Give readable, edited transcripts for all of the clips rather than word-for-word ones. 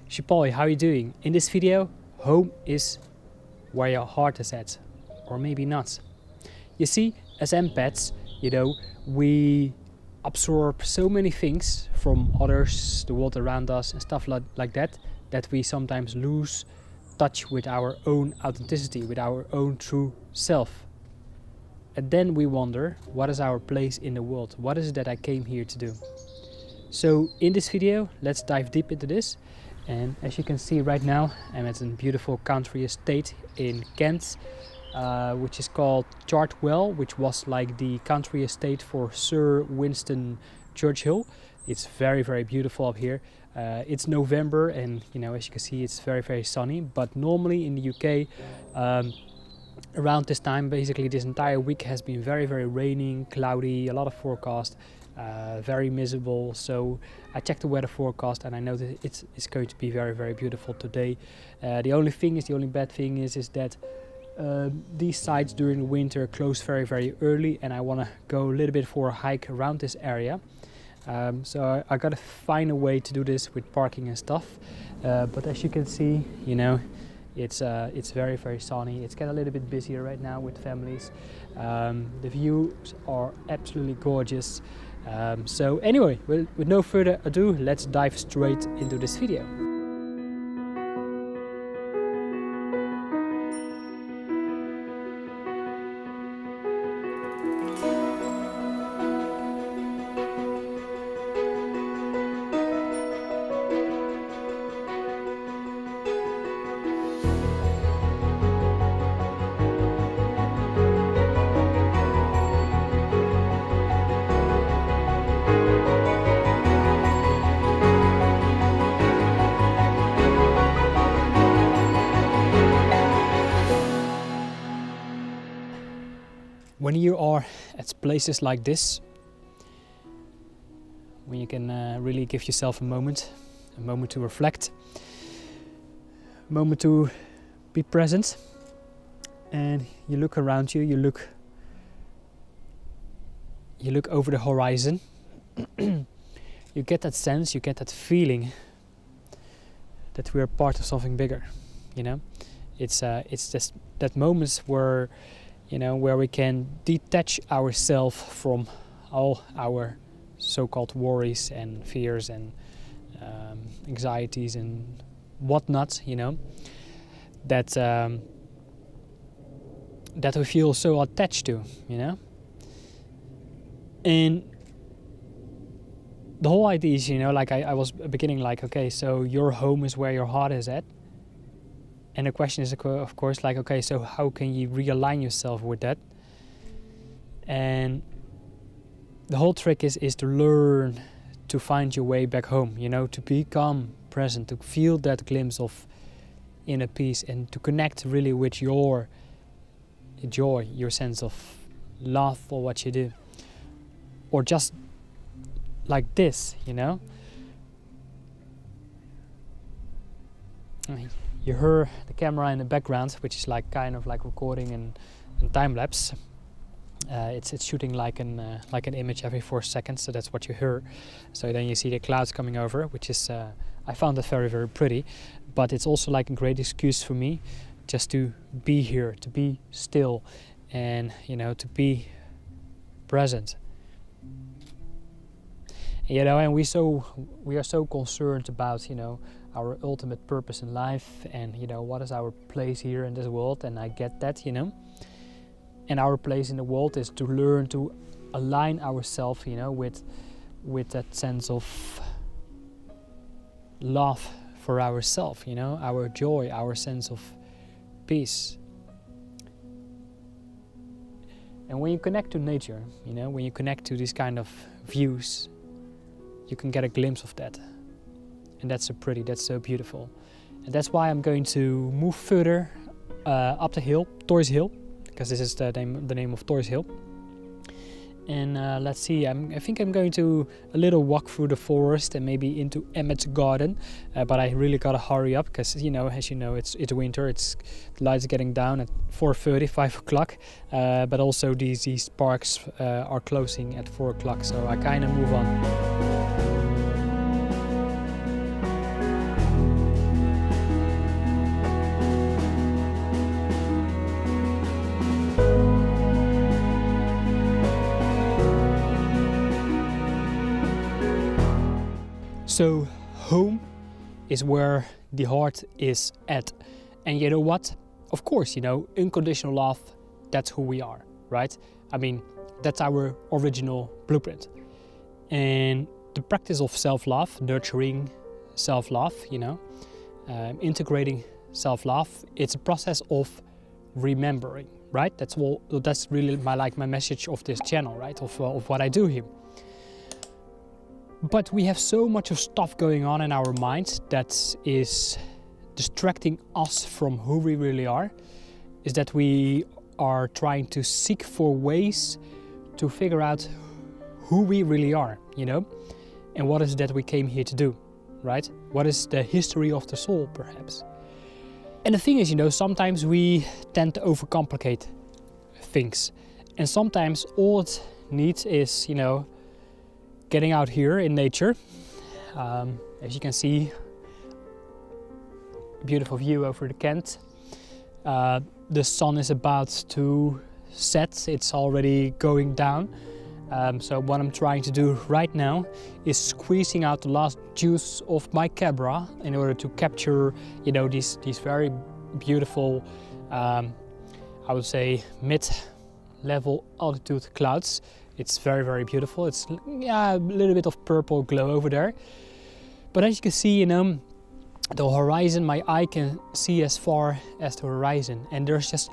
Shipoi, how are you doing? In this video, home is where your heart is at, or maybe not. You see, as empaths, we absorb so many things from others, the world around us and stuff like that, that we sometimes lose touch with our own authenticity, with our own true self. And then we wonder, what is our place in the world? What is it that I came here to do? So in this video, let's dive deep into this. And as you can see right now, I'm at a beautiful country estate in Kent, which is called Chartwell, which was like the country estate for Sir Winston Churchill. It's very, very beautiful up here. It's November and, as you can see, it's very, very sunny. But normally in the UK, around this time, basically this entire week has been very, very raining, cloudy, a lot of forecast. Very miserable. So I checked the weather forecast and I know that it's going to be very, very beautiful today. The only bad thing is that these sites during the winter close very, very early, and I want to go a little bit for a hike around this area. So I gotta find a way to do this with parking and stuff. But as you can see, it's very, very sunny. It's getting a little bit busier right now with families. The views are absolutely gorgeous. So anyway, with no further ado, let's dive straight into this video. When you are at places like this, when you can really give yourself a moment to reflect, a moment to be present, and you look around you, you look over the horizon, you get that sense, you get that feeling that we are part of something bigger. It's just that moments where where we can detach ourselves from all our so-called worries and fears and anxieties and whatnot, that we feel so attached to, And the whole idea is, like I was beginning like, okay, so your home is where your heart is at. And the question is, of course, like, okay, so how can you realign yourself with that? And the whole trick is to learn to find your way back home, to become present, to feel that glimpse of inner peace and to connect really with your joy, your sense of love for what you do. Or just like this, You hear the camera in the background, which is like kind of like recording and time lapse. It's shooting like an image every 4 seconds, so that's what you hear. So then you see the clouds coming over, which is I found that very, very pretty. But it's also like a great excuse for me just to be here, to be still, and to be present. And we are so concerned about our ultimate purpose in life, and what is our place here in this world, and I get that, and our place in the world is to learn to align ourselves with that sense of love for ourselves, our joy, our sense of peace. And when you connect to nature, when you connect to these kind of views, you can get a glimpse of that. And that's so pretty, that's so beautiful. And that's why I'm going to move further up the hill, Torres Hill, because this is the name of Torres Hill. And let's see, I think I'm going to a little walk through the forest and maybe into Emmet's garden, but I really gotta hurry up because, you know, as you know, it's winter. The lights are getting down at 4:30, 5 o'clock, but also these parks are closing at 4 o'clock, so I kind of move on. So home is where the heart is at. And you know what? Of course, you know, unconditional love, that's who we are, right? I mean, that's our original blueprint. And the practice of self-love, nurturing self-love, you know, integrating self-love, it's a process of remembering, right? That's really my message of this channel, right? Of what I do here. But we have so much of stuff going on in our minds that is distracting us from who we really are, is that we are trying to seek for ways to figure out who we really are, you know, and what is that we came here to do, right? What is the history of the soul, perhaps? And the thing is, you know, sometimes we tend to overcomplicate things, and sometimes all it needs is, you know, getting out here in nature. As you can see, beautiful view over the Kent. The sun is about to set, it's already going down. So what I'm trying to do right now is squeezing out the last juice of my camera in order to capture, you know, these very beautiful, I would say, mid-level altitude clouds. It's very, very beautiful. It's a little bit of purple glow over there. But as you can see, you know, the horizon, my eye can see as far as the horizon. And there's just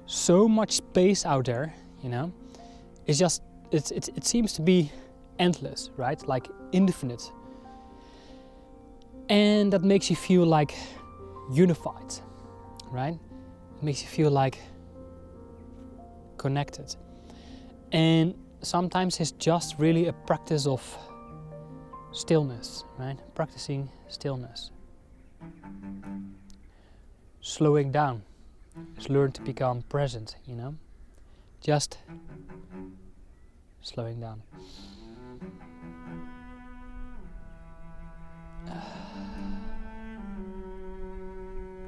so much space out there, you know. It's just, it seems to be endless, right? Like infinite. And that makes you feel like unified, right? It makes you feel like connected. And sometimes it's just really a practice of stillness, right? Practicing stillness. Slowing down. Just learn to become present, you know? Just slowing down.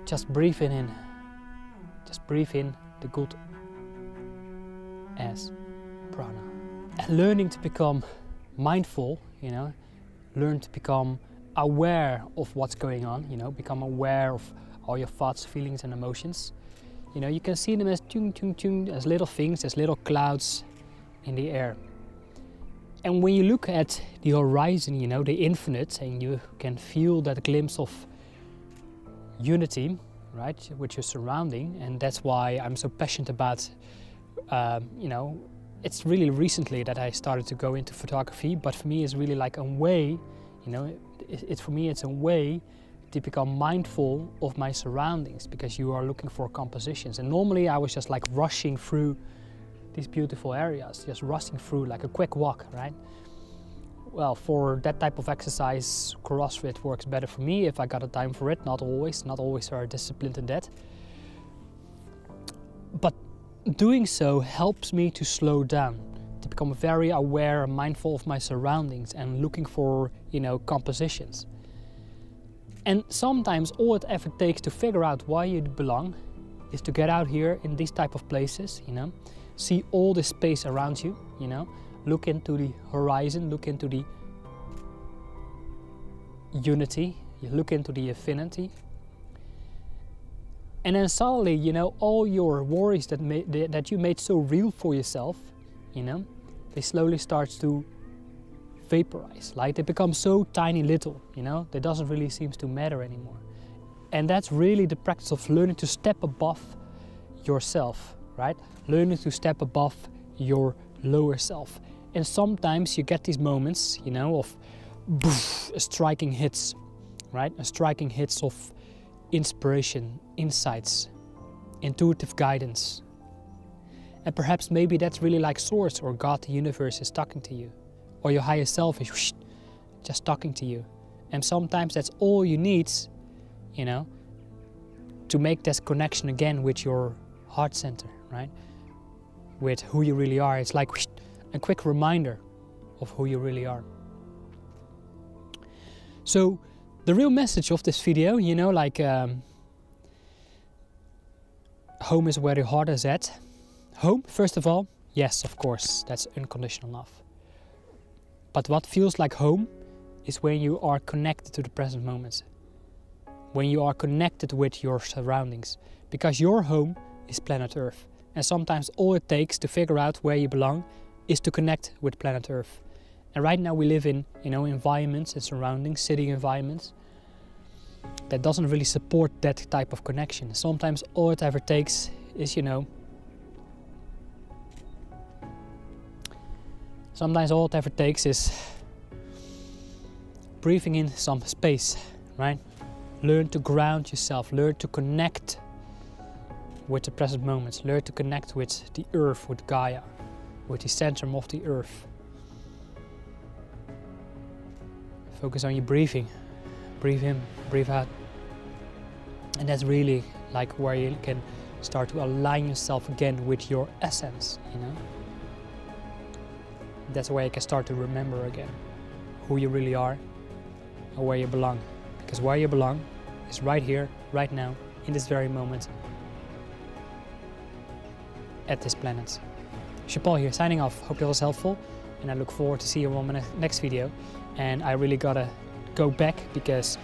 Just breathe in. Just breathe in the good as prana. And learning to become mindful, you know, learn to become aware of what's going on, you know, become aware of all your thoughts, feelings and emotions. You know, you can see them as as little things, as little clouds in the air. And when you look at the horizon, you know, the infinite, and you can feel that glimpse of unity, right, with your surrounding, and that's why I'm so passionate about, you know, it's really recently that I started to go into photography, but for me it's really like a way, you know, for me it's a way to become mindful of my surroundings, because you are looking for compositions. And normally I was just like rushing through these beautiful areas, just rushing through like a quick walk, right? Well, for that type of exercise, CrossFit works better for me if I got the time for it. Not always very disciplined in that. But doing so helps me to slow down, to become very aware and mindful of my surroundings and looking for, you know, compositions. And sometimes all it ever takes to figure out why you belong is to get out here in these type of places, you know, see all the space around you, you know, look into the horizon, look into the unity, you look into the affinity. And then suddenly, you know, all your worries that you made so real for yourself, you know, they slowly start to vaporize. Like they become so tiny little, you know, that doesn't really seem to matter anymore. And that's really the practice of learning to step above yourself, right? Learning to step above your lower self. And sometimes you get these moments, you know, of striking hits, right? Striking hits of inspiration, insights, intuitive guidance. And perhaps maybe that's really like Source or God, the universe is talking to you. Or your higher self is just talking to you. And sometimes that's all you need, you know, to make this connection again with your heart center, right? With who you really are. It's like a quick reminder of who you really are. So the real message of this video, you know, like home is where your heart is at. Home, first of all, yes, of course, that's unconditional love. But what feels like home is when you are connected to the present moment. When you are connected with your surroundings. Because your home is planet Earth. And sometimes all it takes to figure out where you belong is to connect with planet Earth. And right now we live in, you know, environments and surroundings, city environments, that doesn't really support that type of connection. Sometimes all it ever takes is, you know, breathing in some space, right? Learn to ground yourself, learn to connect with the present moments, learn to connect with the earth, with Gaia, with the centrum of the earth. Focus on your breathing. Breathe in, breathe out. And that's really like where you can start to align yourself again with your essence, you know? That's where you can start to remember again who you really are and where you belong. Because where you belong is right here, right now, in this very moment, at this planet. Paul here, signing off. Hope that was helpful, and I look forward to see you on my next video. And I really gotta go back because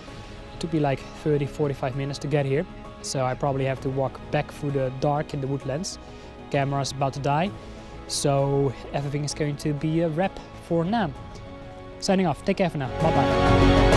it took me like 30-45 minutes to get here. So I probably have to walk back through the dark in the woodlands. Camera's about to die. So everything is going to be a wrap for now. Signing off. Take care for now. Bye bye.